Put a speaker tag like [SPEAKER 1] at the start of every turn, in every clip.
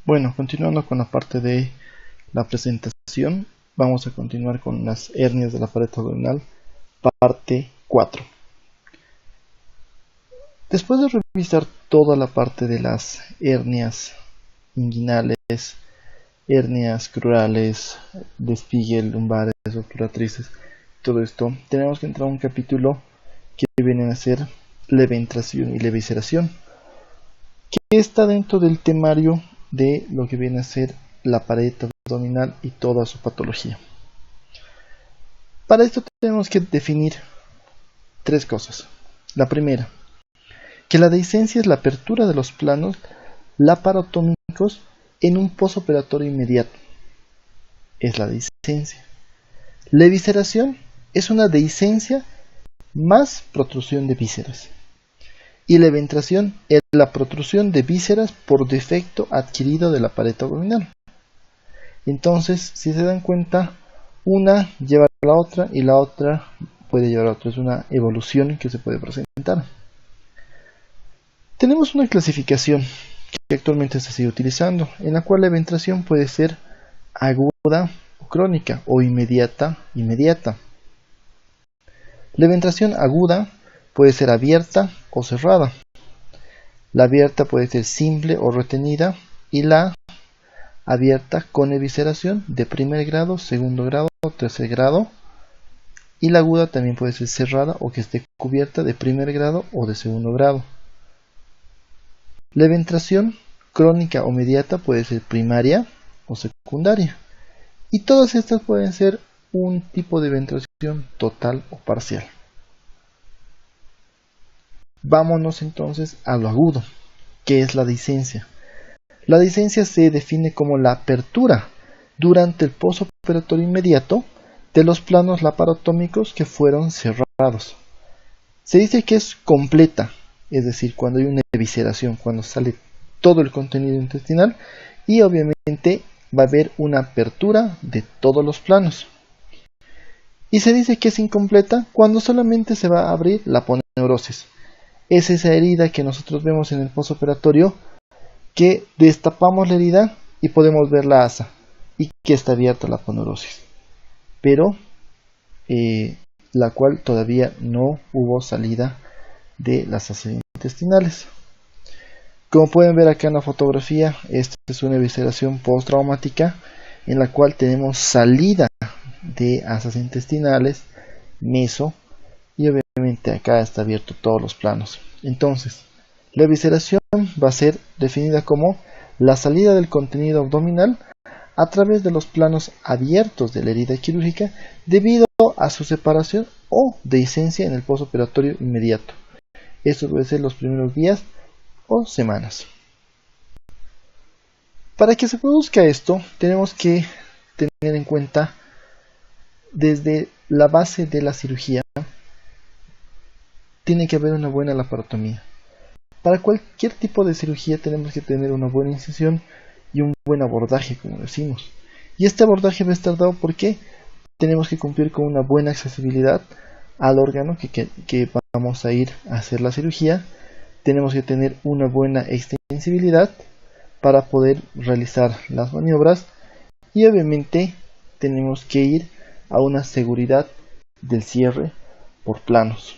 [SPEAKER 1] Bueno, continuando con la parte de la presentación, vamos a continuar con las hernias de la pared abdominal, parte 4. Después de revisar toda la parte de las hernias inguinales, hernias crurales, de Spiegel, lumbares, obturatrices, todo esto, tenemos que entrar a un capítulo que viene a ser la eventración y la evisceración, que está dentro del temario de lo que viene a ser la pared abdominal y toda su patología. Para esto tenemos que definir tres cosas. La primera, que la dehiscencia es la apertura de los planos laparotómicos en un posoperatorio inmediato. Es la dehiscencia. La evisceración es una dehiscencia más protrusión de vísceras. Y la eventración es la protrusión de vísceras por defecto adquirido de la pared abdominal. Entonces, si se dan cuenta, una lleva a la otra y la otra puede llevar a otra. Es una evolución que se puede presentar. Tenemos una clasificación que actualmente se sigue utilizando, en la cual la eventración puede ser aguda o crónica o inmediata. La eventración aguda puede ser abierta o cerrada. La abierta puede ser simple o retenida y la abierta con evisceración de primer grado, segundo grado o tercer grado. Y la aguda también puede ser cerrada o que esté cubierta de primer grado o de segundo grado. La eventración crónica o mediata puede ser primaria o secundaria. Y todas estas pueden ser un tipo de eventración total o parcial. Vámonos entonces a lo agudo, que es la dehiscencia. La dehiscencia se define como la apertura durante el posoperatorio inmediato de los planos laparotómicos que fueron cerrados. Se dice que es completa, es decir, cuando hay una evisceración, cuando sale todo el contenido intestinal, y obviamente va a haber una apertura de todos los planos. Y se dice que es incompleta cuando solamente se va a abrir la aponeurosis. Es esa herida que nosotros vemos en el posoperatorio, que destapamos la herida y podemos ver la asa y que está abierta la aponeurosis, pero la cual todavía no hubo salida de las asas intestinales. Como pueden ver acá en la fotografía, esta es una evisceración postraumática en la cual tenemos salida de asas intestinales, meso, y obviamente acá está abierto todos los planos. Entonces, la evisceración va a ser definida como la salida del contenido abdominal a través de los planos abiertos de la herida quirúrgica debido a su separación o dehiscencia en el posoperatorio inmediato. Esto puede ser los primeros días o semanas. Para que se produzca esto, tenemos que tener en cuenta desde la base de la cirugía, tiene que haber una buena laparotomía. Para cualquier tipo de cirugía tenemos que tener una buena incisión y un buen abordaje, como decimos. Y este abordaje va a estar dado porque tenemos que cumplir con una buena accesibilidad al órgano que vamos a ir a hacer la cirugía. Tenemos que tener una buena extensibilidad para poder realizar las maniobras y obviamente tenemos que ir a una seguridad del cierre por planos.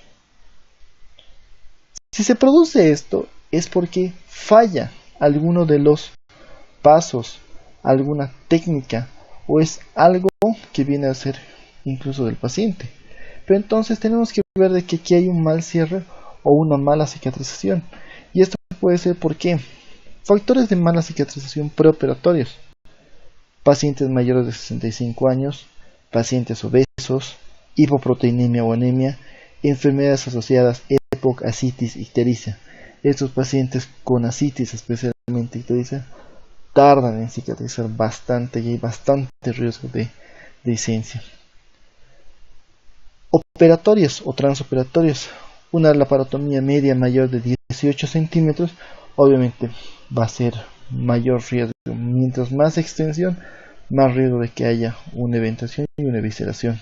[SPEAKER 1] Si se produce esto es porque falla alguno de los pasos, alguna técnica o es algo que viene a ser incluso del paciente. Pero entonces tenemos que ver de que aquí hay un mal cierre o una mala cicatrización. Y esto puede ser porque factores de mala cicatrización preoperatorios: pacientes mayores de 65 años, pacientes obesos, hipoproteinemia o anemia, enfermedades asociadas EPOC, ascitis, ictericia. Estos pacientes con ascitis, especialmente ictericia, tardan en cicatrizar bastante y hay bastante riesgo de dehiscencia. Operatorios o transoperatorios: una laparotomía media mayor de 18 centímetros, obviamente va a ser mayor riesgo. Mientras más extensión, más riesgo de que haya una eventración y una evisceración.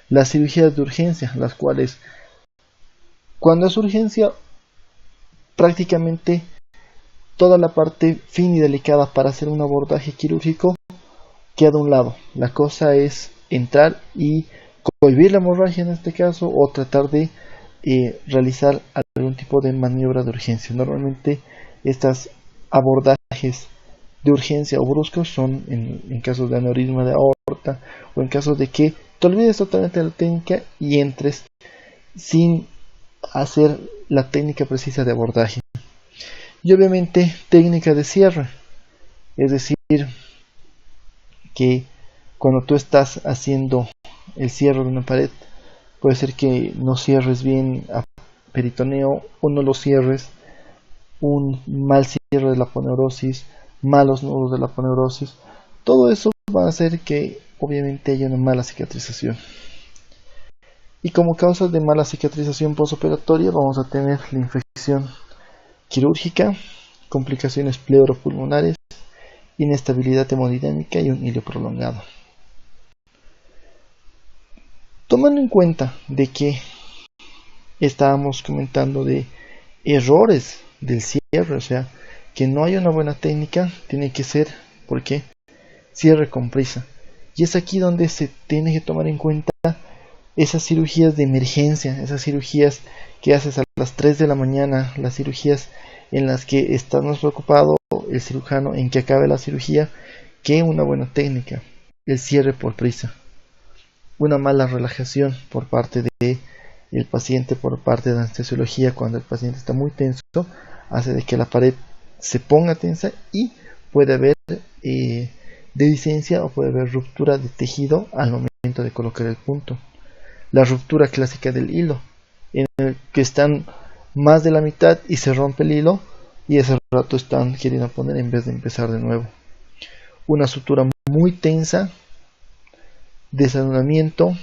[SPEAKER 1] Las cirugías de urgencia, las cuales, cuando es urgencia, prácticamente toda la parte fina y delicada para hacer un abordaje quirúrgico queda a un lado. La cosa es entrar y cohibir la hemorragia en este caso, o tratar de realizar algún tipo de maniobra de urgencia. Normalmente estos abordajes de urgencia o bruscos son en casos de aneurisma de aorta, o en casos de que te olvides totalmente de la técnica y entres sin hacer la técnica precisa de abordaje. Y obviamente técnica de cierre, es decir, que cuando tú estás haciendo el cierre de una pared, puede ser que no cierres bien a peritoneo, o no lo cierres, un mal cierre de la aponeurosis, malos nudos de la aponeurosis. Todo eso va a hacer que obviamente haya una mala cicatrización. Y como causas de mala cicatrización postoperatoria vamos a tener la infección quirúrgica, complicaciones pleuropulmonares, inestabilidad hemodinámica y un hilo prolongado. Tomando en cuenta de que estábamos comentando de errores del cierre, o sea, que no hay una buena técnica, tiene que ser, ¿por qué? Cierre con prisa. Y es aquí donde se tiene que tomar en cuenta esas cirugías de emergencia, esas cirugías que haces a las 3 de la mañana, las cirugías en las que estás más preocupado el cirujano en que acabe la cirugía que una buena técnica, el cierre por prisa. Una mala relajación por parte del paciente, por parte de la anestesiología, cuando el paciente está muy tenso, hace de que la pared se ponga tensa y puede haber dehiscencia o puede haber ruptura de tejido al momento de colocar el punto. La ruptura clásica del hilo, en el que están más de la mitad y se rompe el hilo y ese rato están queriendo poner en vez de empezar de nuevo. Una sutura muy tensa, desanudamiento,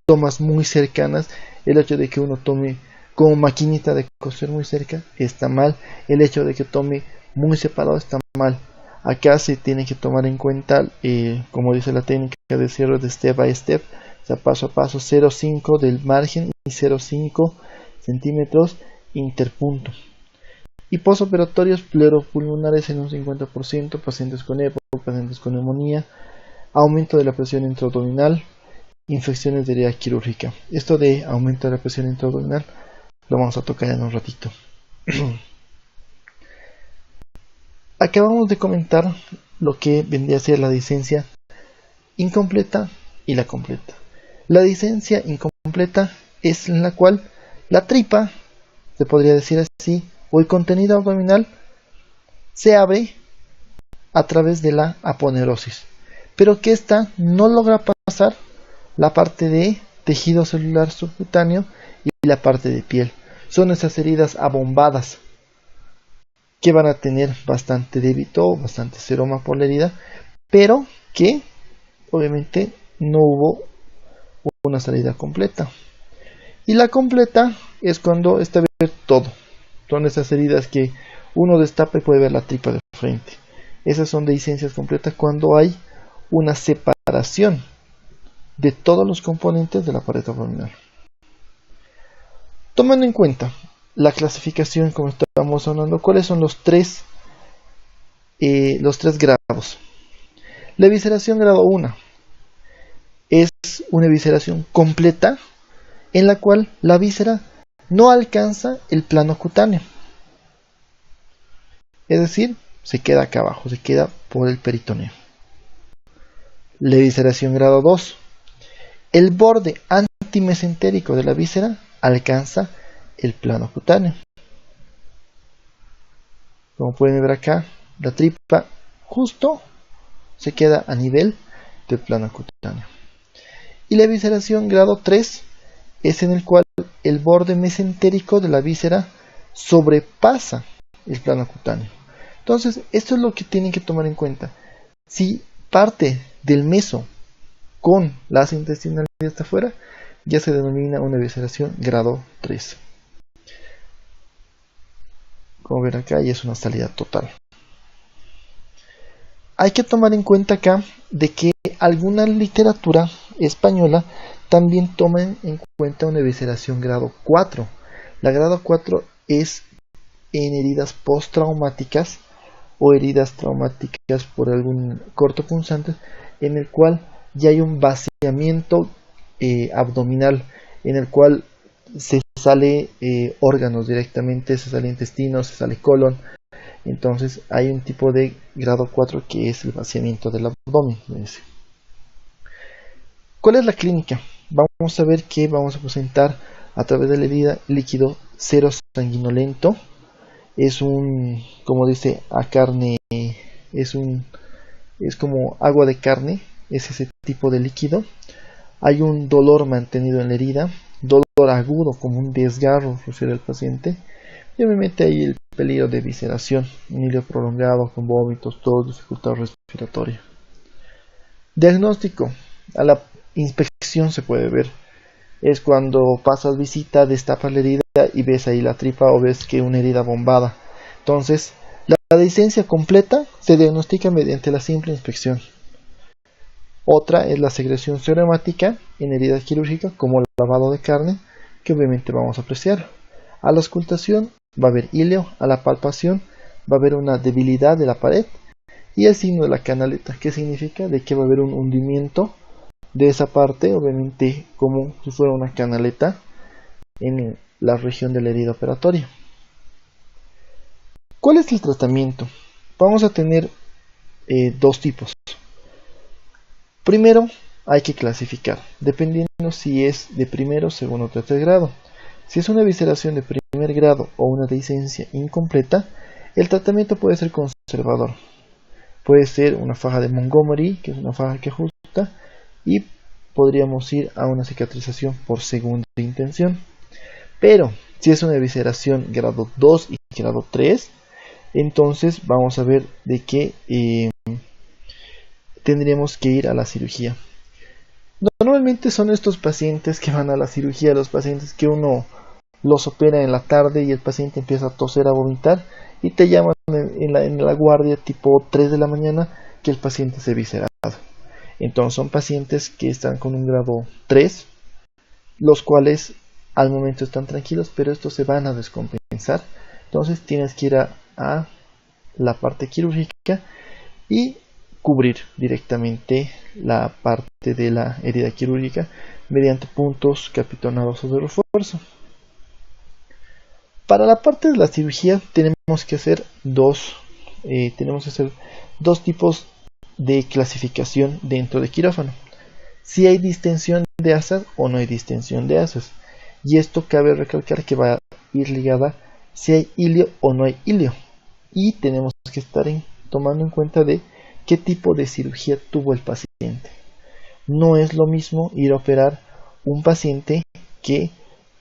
[SPEAKER 1] tomas muy cercanas. El hecho de que uno tome como maquinita de coser muy cerca está mal. El hecho de que tome muy separado está mal. Acá se tiene que tomar en cuenta, como dice la técnica de cierre de step by step, o sea, paso a paso, 0,5 del margen y 0,5 centímetros interpunto. Y postoperatorios pleuropulmonares en un 50%, pacientes con EPO, pacientes con neumonía, aumento de la presión intraabdominal, infecciones de herida quirúrgica. Esto de aumento de la presión intraabdominal lo vamos a tocar en un ratito. Acabamos de comentar lo que vendría a ser la dehiscencia incompleta y la completa. La dehiscencia incompleta es en la cual la tripa, se podría decir así, o el contenido abdominal se abre a través de la aponeurosis, pero que ésta no logra pasar la parte de tejido celular subcutáneo y la parte de piel. Son esas heridas abombadas que van a tener bastante débito, bastante seroma por la herida, pero que obviamente no hubo una salida completa. Y la completa es cuando está ver todo. Son esas heridas que uno destapa y puede ver la tripa de frente. Esas son dehiscencias completas cuando hay una separación de todos los componentes de la pared abdominal. Tomando en cuenta la clasificación, como estábamos hablando, ¿cuáles son los tres grados? La evisceración grado 1 es una evisceración completa en la cual la víscera no alcanza el plano cutáneo, es decir, se queda acá abajo, se queda por el peritoneo. La evisceración grado 2, el borde antimesentérico de la víscera alcanza el plano cutáneo. Como pueden ver acá, la tripa justo se queda a nivel del plano cutáneo. Y la evisceración grado 3 es en el cual el borde mesentérico de la víscera sobrepasa el plano cutáneo. Entonces, esto es lo que tienen que tomar en cuenta. Si parte del meso con la asa intestinal y hasta afuera, ya se denomina una evisceración grado 3. Como ven acá, ya es una salida total. Hay que tomar en cuenta acá de que alguna literatura española también toma en cuenta una evisceración grado 4. La grado 4 es en heridas postraumáticas o heridas traumáticas por algún cortopunzante, en el cual ya hay un vaciamiento abdominal, en el cual se sale órganos directamente, se sale intestino, se sale colon. Entonces hay un tipo de grado 4 que es el vaciamiento del abdomen. ¿Cuál es la clínica? Vamos a ver que vamos a presentar a través de la herida líquido sero sanguinolento. Es un, como dice, a carne, es como agua de carne, es ese tipo de líquido. Hay un dolor mantenido en la herida, dolor agudo como un desgarro, refiere el paciente. Y obviamente hay el peligro de visceración, un hilio prolongado con vómitos, tos, dificultad respiratoria. Diagnóstico. A la inspección se puede ver. Es cuando pasas visita, destapas la herida y ves ahí la tripa o ves que una herida bombada. Entonces, la dehiscencia completa se diagnostica mediante la simple inspección. Otra es la secreción serohemática en herida quirúrgica, como el lavado de carne, que obviamente vamos a apreciar. A la auscultación va a haber hilio, a la palpación va a haber una debilidad de la pared y el signo de la canaleta, que significa de que va a haber un hundimiento de esa parte, obviamente como si fuera una canaleta en la región de la herida operatoria. ¿Cuál es el tratamiento? Vamos a tener dos tipos. Primero, hay que clasificar, dependiendo si es de primero, segundo o tercer grado. Si es una evisceración de primer grado o una dehiscencia incompleta, el tratamiento puede ser conservador. Puede ser una faja de Montgomery, que es una faja que ajusta, y podríamos ir a una cicatrización por segunda intención. Pero si es una evisceración grado 2 y grado 3, entonces vamos a ver de qué tendríamos que ir a la cirugía. Normalmente son estos pacientes que van a la cirugía, los pacientes que uno los opera en la tarde y el paciente empieza a toser, a vomitar y te llaman en la guardia tipo 3 de la mañana que el paciente se eviscerado. Entonces son pacientes que están con un grado 3, los cuales al momento están tranquilos, pero estos se van a descompensar. Entonces tienes que ir a la parte quirúrgica y cubrir directamente la parte de la herida quirúrgica mediante puntos capitonados o de refuerzo. Para la parte de la cirugía tenemos que hacer dos tipos de clasificación dentro de quirófano. Si hay distensión de asas o no hay distensión de asas. Y esto cabe recalcar que va a ir ligada si hay hilio o no hay hilio. Y tenemos que estar tomando en cuenta de qué tipo de cirugía tuvo el paciente. No es lo mismo ir a operar un paciente que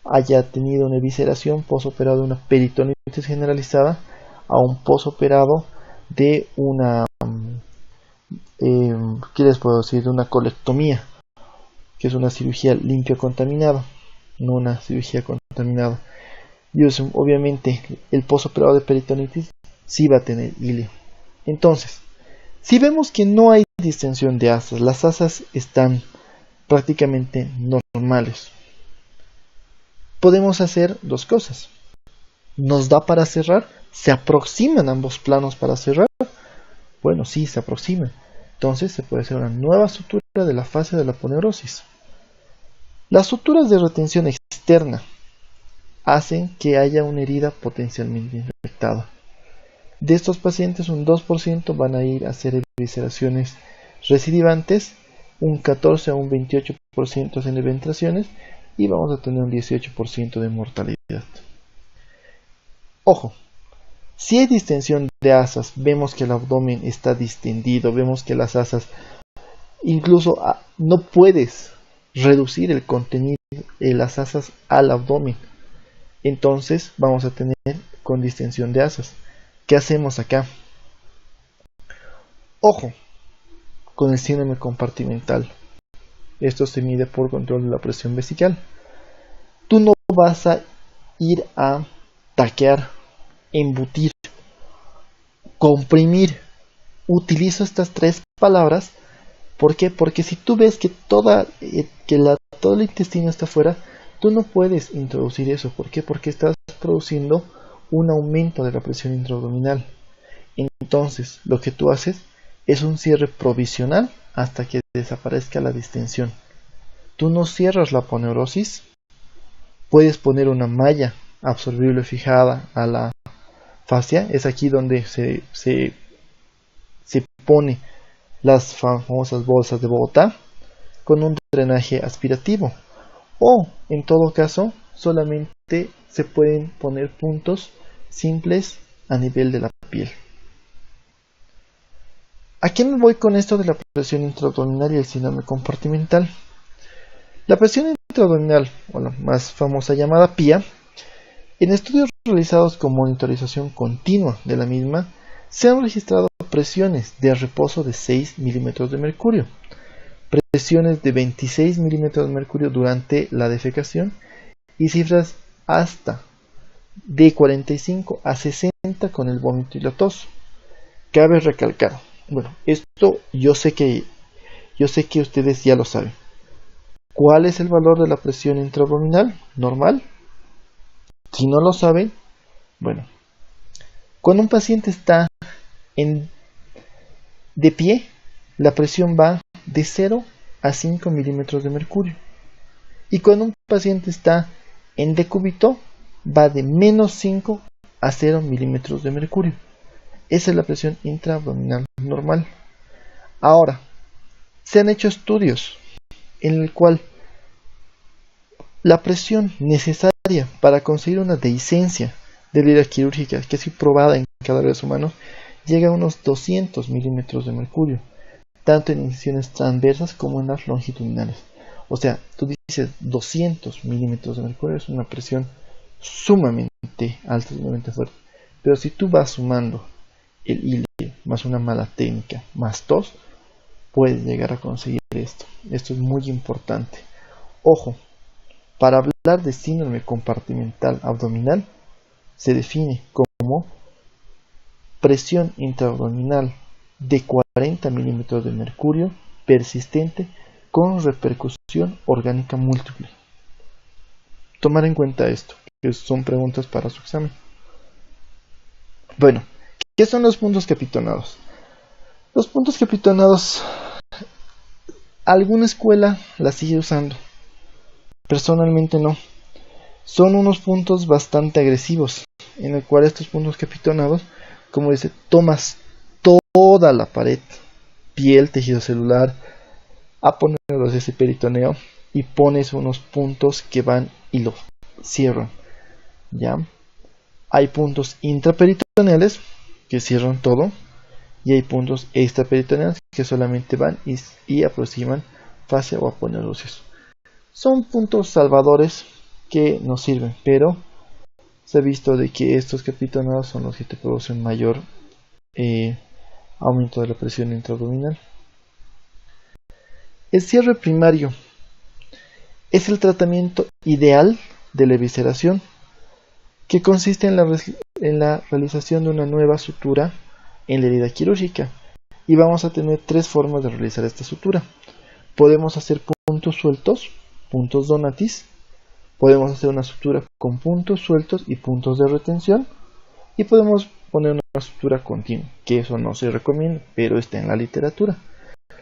[SPEAKER 1] haya tenido una evisceración posoperado de una peritonitis generalizada a un posoperado de una ¿qué les puedo decir? De una colectomía, que es una cirugía limpio contaminada, no una cirugía contaminada. Y eso, obviamente el posoperado de peritonitis sí va a tener hilio. Entonces, si vemos que no hay distensión de asas, las asas están prácticamente normales, podemos hacer dos cosas. ¿Nos da para cerrar? ¿Se aproximan ambos planos para cerrar? Bueno, sí, se aproximan. Entonces se puede hacer una nueva sutura de la fase de la aponeurosis. Las suturas de retención externa hacen que haya una herida potencialmente infectada. De estos pacientes, un 2% van a ir a hacer evisceraciones recidivantes, un 14 a un 28% hacen eventraciones y vamos a tener un 18% de mortalidad. Ojo, si hay distensión de asas, vemos que el abdomen está distendido, vemos que las asas, incluso no puedes reducir el contenido de las asas al abdomen, entonces vamos a tener con distensión de asas. ¿Qué hacemos acá? Ojo con el síndrome compartimental. Esto se mide por control de la presión vesical. Tú no vas a ir a taquear, embutir, comprimir. Utilizo estas tres palabras. ¿Por qué? Porque si tú ves que todo el intestino está afuera, tú no puedes introducir eso. ¿Por qué? Porque estás produciendo un aumento de la presión intraabdominal. Entonces, lo que tú haces es un cierre provisional hasta que desaparezca la distensión. Tú no cierras la aponeurosis, puedes poner una malla absorbible fijada a la fascia, es aquí donde se pone las famosas bolsas de Bogotá con un drenaje aspirativo, o en todo caso solamente se pueden poner puntos simples a nivel de la piel. ¿A qué me voy con esto de la presión intraabdominal y el síndrome compartimental? La presión intraabdominal, o la más famosa llamada PIA, en estudios realizados con monitorización continua de la misma, se han registrado presiones de reposo de 6 milímetros de mercurio, presiones de 26 milímetros de mercurio durante la defecación y cifras hasta de 45 a 60 con el vómito y la tos. Cabe recalcar, bueno, esto yo sé que ustedes ya lo saben. ¿Cuál es el valor de la presión intraabdominal normal? Si no lo saben, bueno, cuando un paciente está de pie, la presión va de 0 a 5 milímetros de mercurio. Y cuando un paciente está en decúbito, va de menos 5 a 0 milímetros de mercurio. Esa es la presión intraabdominal normal. Ahora, se han hecho estudios en el cual la presión necesaria para conseguir una dehiscencia de la herida quirúrgica, que ha sido probada en cadáveres humanos, llega a unos 200 milímetros de mercurio, tanto en incisiones transversas como en las longitudinales. O sea, tú dices 200 milímetros de mercurio, es una presión sumamente alta, sumamente fuerte. Pero si tú vas sumando el ILE más una mala técnica más tos, puedes llegar a conseguir esto. Esto es muy importante. Ojo, para hablar de síndrome compartimental abdominal, se define como presión intraabdominal de 40 milímetros de mercurio persistente con repercusión orgánica múltiple. Tomar en cuenta esto, que son preguntas para su examen. Bueno, ¿qué son los puntos capitonados? Los puntos capitonados, alguna escuela las sigue usando. Personalmente no. Son unos puntos bastante agresivos, en el cual estos puntos capitonados, como dice, tomas toda la pared, piel, tejido celular, aponeurosis y peritoneo, y pones unos puntos que van y lo cierran. ¿Ya? Hay puntos intraperitoneales que cierran todo, y hay puntos extraperitoneales que solamente van y aproximan fascia o aponeurosis. Son puntos salvadores que nos sirven, pero se ha visto de que estos capitonados son los que te producen mayor aumento de la presión intraabdominal. El cierre primario es el tratamiento ideal de la evisceración, que consiste en la realización de una nueva sutura en la herida quirúrgica, y vamos a tener tres formas de realizar esta sutura. Podemos hacer puntos sueltos, puntos donatis, podemos hacer una sutura con puntos sueltos y puntos de retención, y podemos poner una sutura continua, que eso no se recomienda, pero está en la literatura.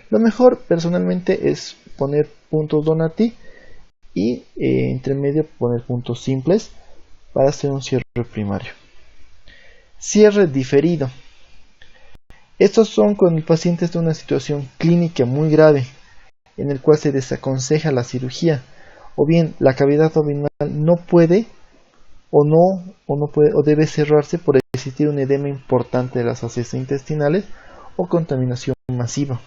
[SPEAKER 1] Lo mejor personalmente es poner puntos donati y entre medio poner puntos simples para hacer un cierre primario. Cierre diferido. Estos son cuando el paciente está en una situación clínica muy grave, en el cual se desaconseja la cirugía, o bien la cavidad abdominal no puede o debe cerrarse por existir un edema importante de las heces intestinales o contaminación masiva.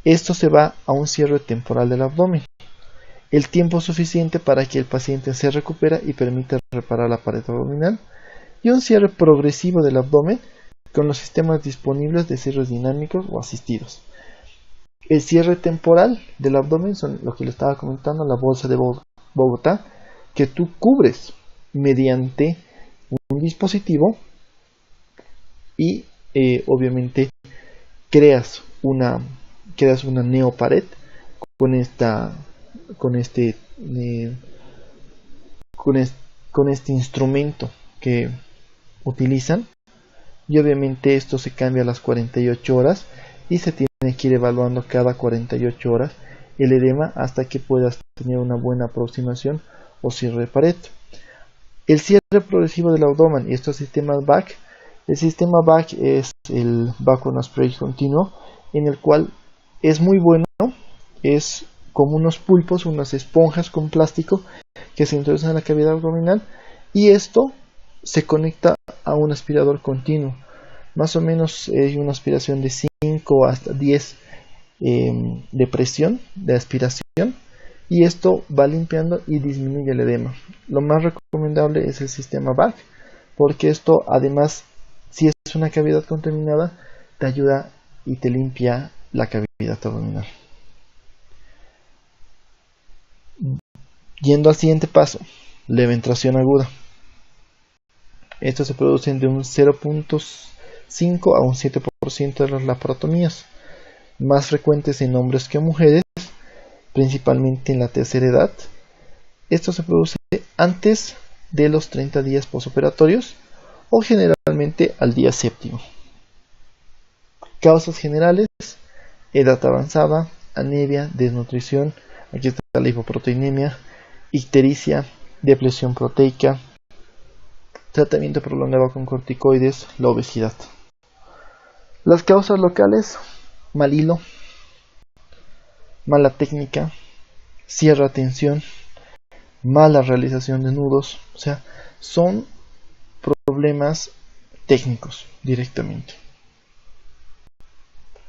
[SPEAKER 1] Esto se va a un cierre temporal del abdomen, el tiempo suficiente para que el paciente se recupera y permita reparar la pared abdominal, y un cierre progresivo del abdomen con los sistemas disponibles de cierres dinámicos o asistidos. El cierre temporal del abdomen son lo que le estaba comentando, la bolsa de Bogotá, que tú cubres mediante un dispositivo y obviamente creas una neopared con este instrumento que utilizan, y obviamente esto se cambia a las 48 horas y se tiene que ir evaluando cada 48 horas el edema hasta que puedas tener una buena aproximación o cierre de pared. El cierre progresivo del abdomen y estos sistemas BAC. El sistema BAC es el Backward Aspiration continuo, en el cual es muy bueno, es como unos pulpos, unas esponjas con plástico que se introducen en la cavidad abdominal, y esto se conecta a un aspirador continuo. Más o menos hay una aspiración de 5 hasta 10 de presión de aspiración, y esto va limpiando y disminuye el edema. Lo más recomendable es el sistema BAC, porque esto, además, si es una cavidad contaminada, te ayuda y te limpia la cavidad abdominal. Yendo al siguiente paso, la eventración aguda. Estos se producen de un 0.5 a un 7% de las laparotomías, más frecuentes en hombres que en mujeres, principalmente en la tercera edad. Esto se produce antes de los 30 días postoperatorios o generalmente al día séptimo. Causas generales: edad avanzada, anemia, desnutrición, aquí está la hipoproteinemia, ictericia, depresión proteica, tratamiento prolongado con corticoides, la obesidad. Las causas locales: mal hilo, mala técnica, cierre a tensión, mala realización de nudos, o sea, son problemas técnicos directamente.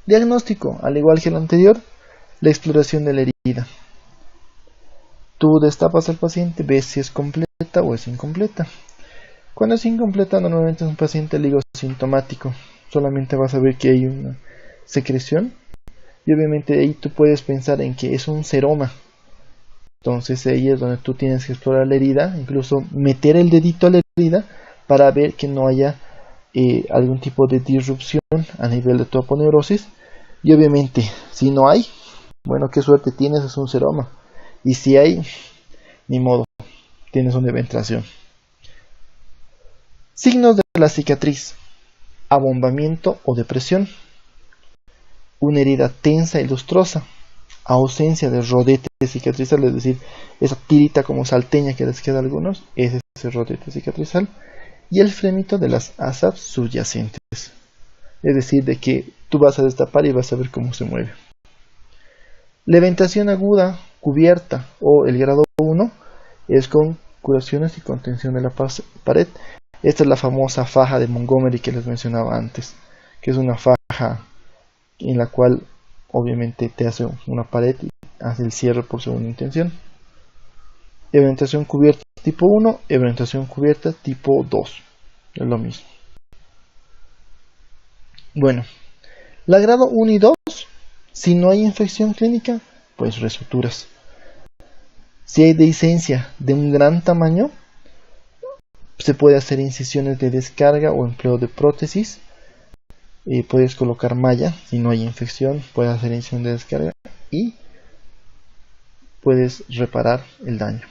[SPEAKER 1] Diagnóstico: al igual que el anterior, la exploración de la herida. Tú destapas al paciente, ves si es completa o es incompleta. Cuando es incompleta, normalmente es un paciente ligosintomático. Solamente vas a ver que hay una secreción, y obviamente ahí tú puedes pensar en que es un seroma. Entonces ahí es donde tú tienes que explorar la herida, incluso meter el dedito a la herida para ver que no haya algún tipo de disrupción a nivel de tu aponeurosis. Y obviamente, si no hay, bueno, qué suerte tienes, es un seroma. Y si hay, ni modo, tienes una eventración. Signos de la cicatriz: abombamiento o depresión, una herida tensa y lustrosa, ausencia de rodete cicatrizal, es decir, esa tirita como salteña que les queda a algunos, es ese rodete cicatrizal, y el frémito de las asas subyacentes, es decir, de que tú vas a destapar y vas a ver cómo se mueve. La eventración aguda cubierta o el grado 1 es con curaciones y contención de la pared. Esta es la famosa faja de Montgomery que les mencionaba antes, que es una faja en la cual obviamente te hace una pared y hace el cierre por segunda intención. Eventración cubierta tipo 1, eventración cubierta tipo 2, es lo mismo. Bueno, la grado 1 y 2, si no hay infección clínica, pues resuturas. Si hay dehiscencia de un gran tamaño, se puede hacer incisiones de descarga o empleo de prótesis. Puedes colocar malla si no hay infección, puedes hacer incisión de descarga y puedes reparar el daño.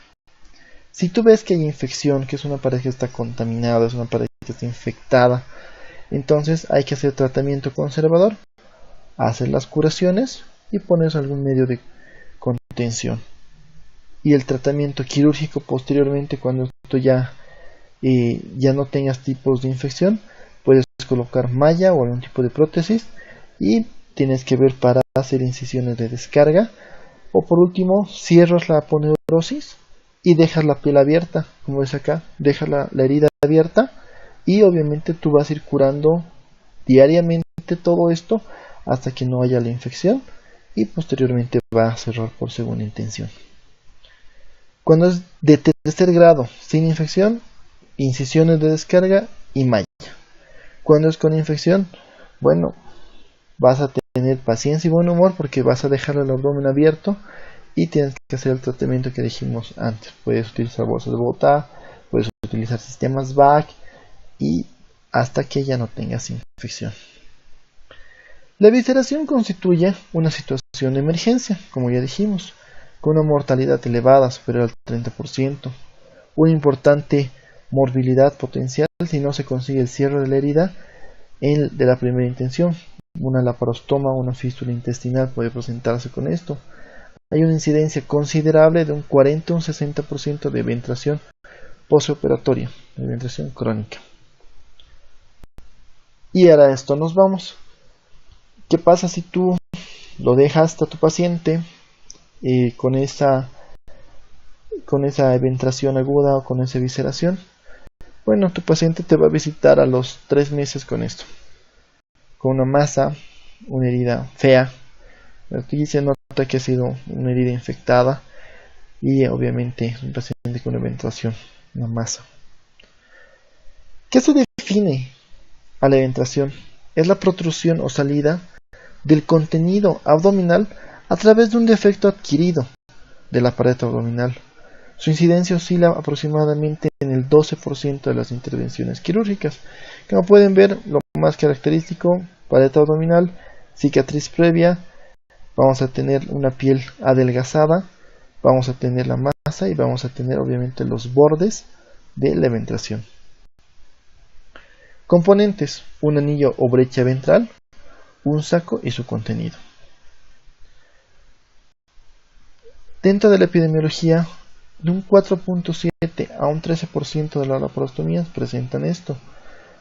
[SPEAKER 1] Si tú ves que hay infección, que es una pared que está contaminada, es una pared que está infectada, entonces hay que hacer tratamiento conservador, hacer las curaciones y poner algún medio de contención. Y el tratamiento quirúrgico posteriormente, cuando tú ya no tengas tipos de infección, puedes colocar malla o algún tipo de prótesis y tienes que ver para hacer incisiones de descarga, o por último cierras la aponeurosis y dejas la piel abierta, como ves acá, dejas la herida abierta y obviamente tú vas a ir curando diariamente todo esto hasta que no haya la infección y posteriormente va a cerrar por segunda intención. Cuando es de tercer grado sin infección, incisiones de descarga y malla. Cuando es con infección, bueno, vas a tener paciencia y buen humor porque vas a dejar el abdomen abierto y tienes que hacer el tratamiento que dijimos antes. Puedes utilizar bolsas de Botá, puedes utilizar sistemas BAC y hasta que ya no tengas infección. La evisceración constituye una situación de emergencia, como ya dijimos, con una mortalidad elevada, superior al 30%, una importante morbilidad potencial si no se consigue el cierre de la herida de la primera intención. Una laparostoma o una fístula intestinal puede presentarse con esto. Hay una incidencia considerable de un 40 o un 60% de eventración postoperatoria, de eventración crónica. Y ahora a esto nos vamos. ¿Qué pasa si tú lo dejas a tu paciente con esa eventración aguda o con esa evisceración? Bueno, tu paciente te va a visitar a los 3 meses con esto, con una masa, una herida fea. Aquí se nota que ha sido una herida infectada y obviamente es un paciente con una eventración, una masa. ¿Qué se define a la eventración? Es la protrusión o salida del contenido abdominal a través de un defecto adquirido de la pared abdominal. Su incidencia oscila aproximadamente en el 12% de las intervenciones quirúrgicas. Como pueden ver, lo más característico, pared abdominal, cicatriz previa, vamos a tener una piel adelgazada, vamos a tener la masa y vamos a tener obviamente los bordes de la eventración. Componentes: un anillo o brecha ventral, un saco y su contenido. Dentro de la epidemiología, de un 4.7 a un 13% de las laparostomías presentan esto.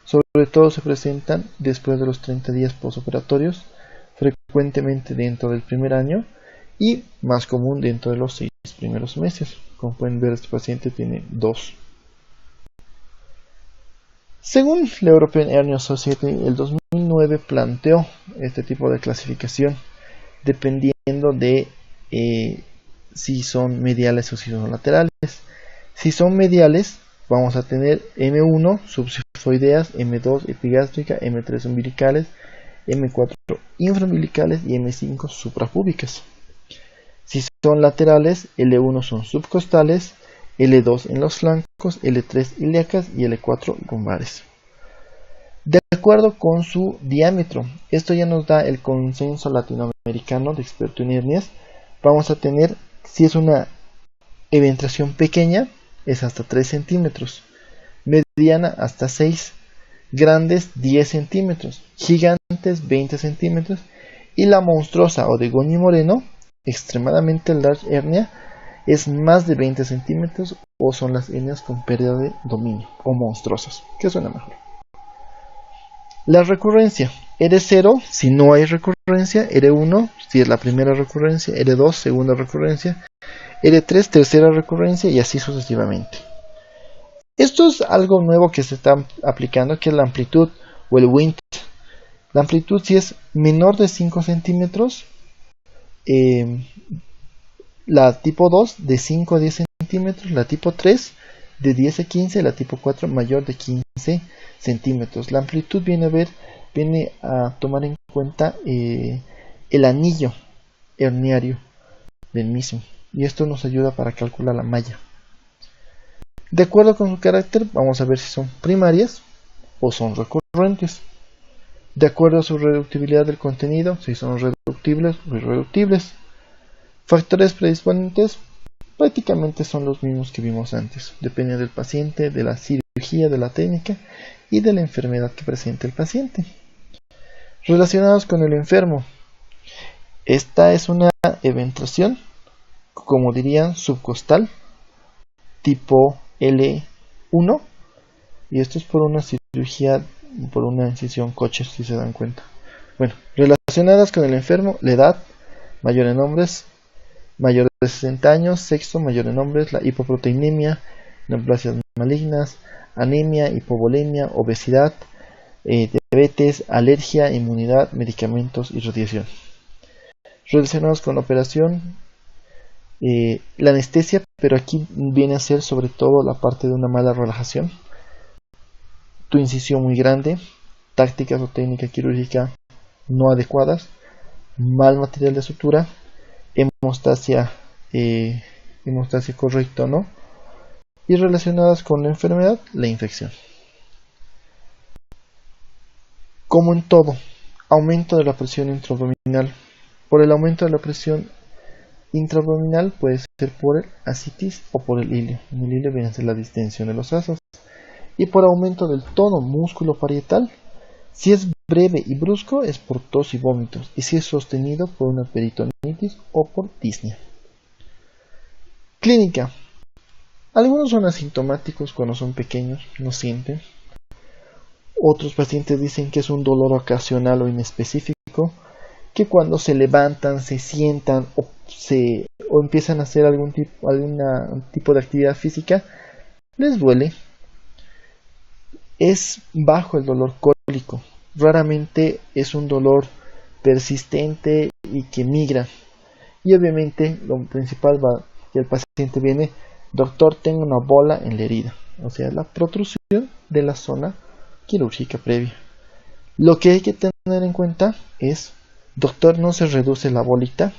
[SPEAKER 1] Sobre todo se presentan después de los 30 días postoperatorios, frecuentemente dentro del primer año y más común dentro de los 6 primeros meses. Como pueden ver, este paciente tiene 2. Según la European Hernia Society, el 2009 planteó este tipo de clasificación dependiendo de si son mediales o si son laterales. Si son mediales, vamos a tener M1 subsifoideas, M2 epigástrica, M3 umbilicales, M4 infraumbilicales y M5 suprapúbicas. Si son laterales, L1 son subcostales, L2 en los flancos, L3 ilíacas y L4 lumbares. De acuerdo con su diámetro, esto ya nos da el consenso latinoamericano de experto en hernias. Vamos a tener, si es una eventración pequeña, es hasta 3 centímetros, mediana hasta 6, grandes 10 centímetros, gigantes 20 centímetros y la monstruosa o de Goñi Moreno, extremadamente large hernia, es más de 20 centímetros o son las hernias con pérdida de dominio o monstruosas, que suena mejor. La recurrencia: R0 si no hay recurrencia, R1 si es la primera recurrencia, R2 segunda recurrencia, R3 tercera recurrencia y así sucesivamente. Esto es algo nuevo que se está aplicando, que es la amplitud o el WINT. La amplitud, si es menor de 5 centímetros, la tipo 2 de 5 a 10 centímetros, la tipo 3 de 10 a 15, la tipo 4 mayor de 15 centímetros. La amplitud viene a tomar en cuenta el anillo herniario del mismo, y esto nos ayuda para calcular la malla. De acuerdo con su carácter, vamos a ver si son primarias o son recurrentes. De acuerdo a su reductibilidad del contenido, si son reductibles o irreductibles. Factores predisponentes prácticamente son los mismos que vimos antes. Depende del paciente, de la cirugía, de la técnica y de la enfermedad que presente el paciente. Relacionados con el enfermo, esta es una eventración, como dirían, subcostal, tipo L1, y esto es por una cirugía, por una incisión Kocher, si se dan cuenta. Bueno, relacionadas con el enfermo, la edad, mayor en hombres, mayor de 60 años, sexo, mayor en hombres, la hipoproteinemia, neoplasias malignas, anemia, hipovolemia, obesidad, diabetes, alergia, inmunidad, medicamentos y radiación. Relacionados con la operación, la anestesia, pero aquí viene a ser sobre todo la parte de una mala relajación, tu incisión muy grande, tácticas o técnica quirúrgica no adecuadas, mal material de sutura, hemostasia correcta o no, y relacionadas con la enfermedad, la infección. Como en todo, aumento de la presión intraabdominal. Por el aumento de la presión intraabdominal puede ser por el ascitis o por el ilio. En el ilio viene a ser la distensión de los vasos. y por aumento del tono músculo-parietal. Si es breve y brusco es por tos y vómitos, y si es sostenido por una peritonitis o por disnea. Clínica. Algunos son asintomáticos cuando son pequeños, no sienten. Otros pacientes dicen que es un dolor ocasional o inespecífico, que cuando se levantan, se sientan o empiezan a hacer algún tipo de actividad física, les duele. Es bajo el dolor cólico. Raramente es un dolor persistente y que migra. Y obviamente lo principal va que el paciente viene, doctor, tengo una bola en la herida, o sea, la protrusión de la zona quirúrgica previa. Lo que hay que tener en cuenta es, doctor, no se reduce la bolita,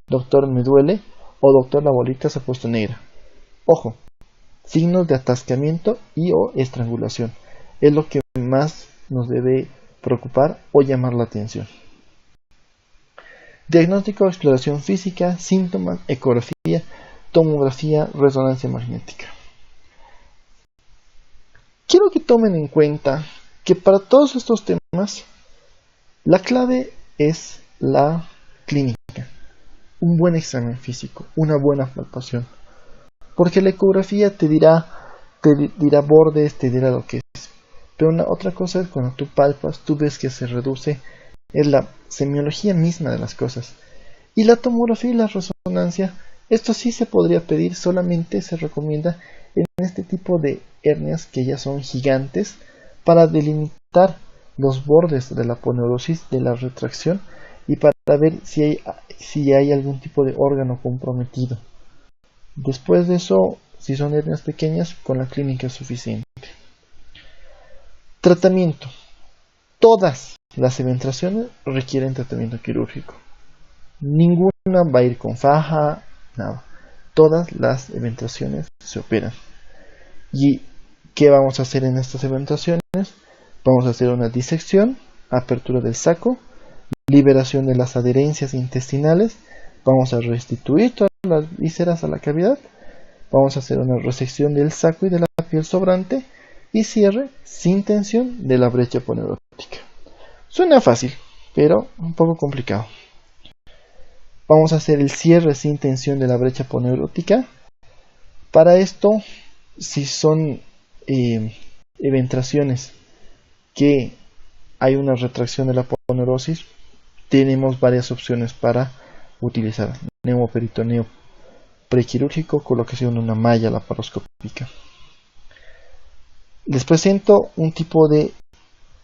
[SPEAKER 1] doctor, me duele, o doctor, la bolita se ha puesto negra. Ojo, signos de atascamiento y o estrangulación es lo que más nos debe preocupar o llamar la atención. Diagnóstico, exploración física, síntomas, ecografía, tomografía, resonancia magnética. Quiero que tomen en cuenta que para todos estos temas la clave es la clínica, un buen examen físico, una buena palpación, porque la ecografía te dirá bordes, te dirá lo que es, pero otra cosa es cuando tú palpas, tú ves que se reduce, es la semiología misma de las cosas. Y la tomografía y la resonancia, esto sí se podría pedir, solamente se recomienda en este tipo de hernias que ya son gigantes, para delimitar los bordes de la aponeurosis, de la retracción, y para ver si hay algún tipo de órgano comprometido. Después de eso, si son hernias pequeñas, con la clínica es suficiente. Tratamiento. Todas las eventraciones requieren tratamiento quirúrgico. Ninguna va a ir con faja, nada. Todas las eventraciones se operan. ¿Y qué vamos a hacer en estas eventraciones? Vamos a hacer una disección, apertura del saco, liberación de las adherencias intestinales, vamos a restituir todas las vísceras a la cavidad, vamos a hacer una resección del saco y de la piel sobrante y cierre sin tensión de la brecha aponeurótica. Suena fácil, pero un poco complicado. Vamos a hacer el cierre sin tensión de la brecha aponeurótica. Para esto, si son eventraciones que hay una retracción de la aponeurosis, tenemos varias opciones para utilizar. Neumoperitoneo prequirúrgico, colocación de una malla laparoscópica. Les presento un tipo de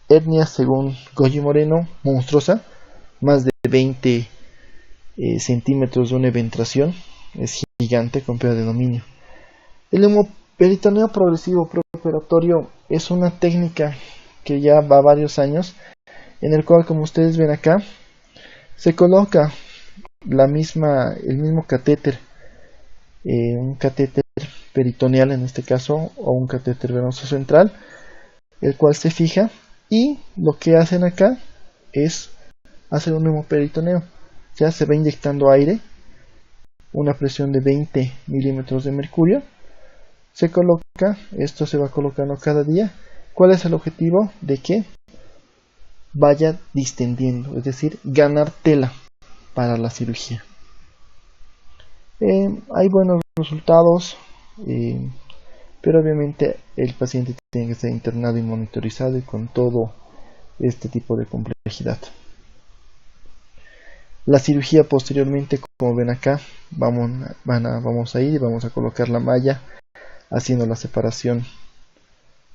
[SPEAKER 1] hernia según Goyi Moreno, monstruosa, más de 20 centímetros de una eventración, es gigante con pérdida de dominio. El neumoperitoneo progresivo preoperatorio es una técnica que ya va varios años, en el cual, como ustedes ven acá, se coloca el mismo catéter, un catéter peritoneal en este caso, o un catéter venoso central, el cual se fija, y lo que hacen acá es hacer un neumoperitoneo. Ya se va inyectando aire, una presión de 20 milímetros de mercurio, se coloca, esto se va colocando cada día. ¿Cuál es el objetivo? De que vaya distendiendo, es decir, ganar tela para la cirugía. Hay buenos resultados, pero obviamente el paciente tiene que estar internado y monitorizado y con todo este tipo de complejidad. La cirugía posteriormente, como ven acá, vamos a ir y vamos a colocar la malla haciendo la separación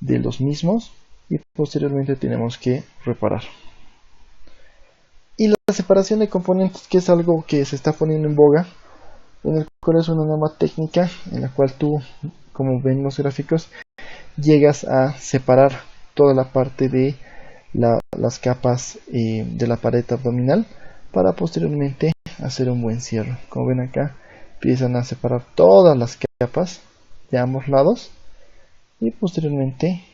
[SPEAKER 1] de los mismos y posteriormente tenemos que reparar. Y la separación de componentes, que es algo que se está poniendo en boga, en el cual es una nueva técnica en la cual tú, como ven los gráficos, llegas a separar toda la parte de las capas de la pared abdominal para posteriormente hacer un buen cierre. Como ven acá, empiezan a separar todas las capas de ambos lados y posteriormente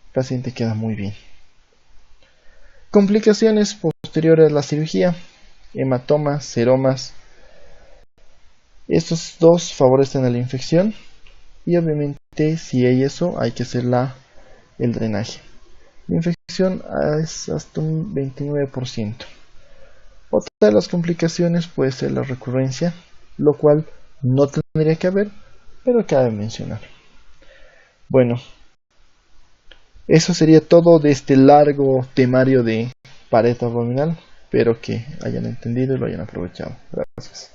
[SPEAKER 1] el paciente queda muy bien. Complicaciones posteriores a la cirugía: hematomas, seromas. Estos dos favorecen a la infección y obviamente si hay eso hay que hacer la el drenaje. La infección es hasta un 29%. Otra de las complicaciones puede ser la recurrencia, lo cual no tendría que haber, pero cabe mencionar. Bueno, eso sería todo de este largo temario de pared abdominal. Espero que hayan entendido y lo hayan aprovechado. Gracias.